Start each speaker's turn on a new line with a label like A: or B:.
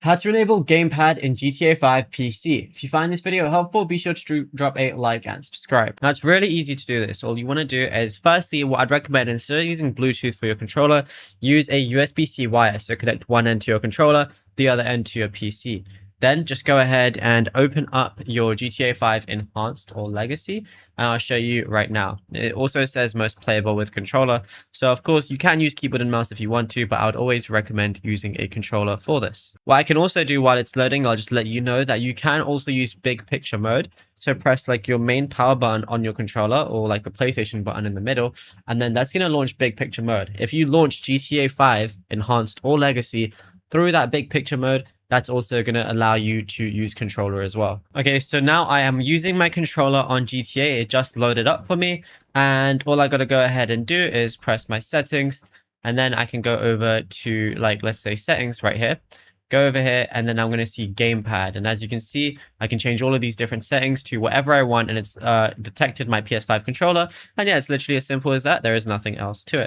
A: How to enable Gamepad in GTA 5 PC. If you find this video helpful, be sure to drop a like and subscribe. Now, it's really easy to do this. All you want to do is, firstly, what I'd recommend, instead of using Bluetooth for your controller, use a USB-C wire. So connect one end to your controller, the other end to your PC. Then just go ahead and open up your GTA 5 Enhanced or Legacy, and I'll show you right now. It also says most playable with controller. So of course you can use keyboard and mouse if you want to, but I would always recommend using a controller for this. What I can also do while it's loading, I'll just let you know that you can also use big picture mode. So press like your main power button on your controller or like the PlayStation button in the middle, and then that's going to launch big picture mode. If you launch GTA 5 Enhanced or Legacy through that big picture mode, that's also going to allow you to use controller as well. Okay, so now I am using my controller on GTA. It just loaded up for me. And all I got to go ahead and do is press my settings. And then I can go over to, like, let's say settings right here. Go over here, and then I'm going to see Gamepad. And as you can see, I can change all of these different settings to whatever I want. And it's detected my PS5 controller. And yeah, it's literally as simple as that. There is nothing else to it.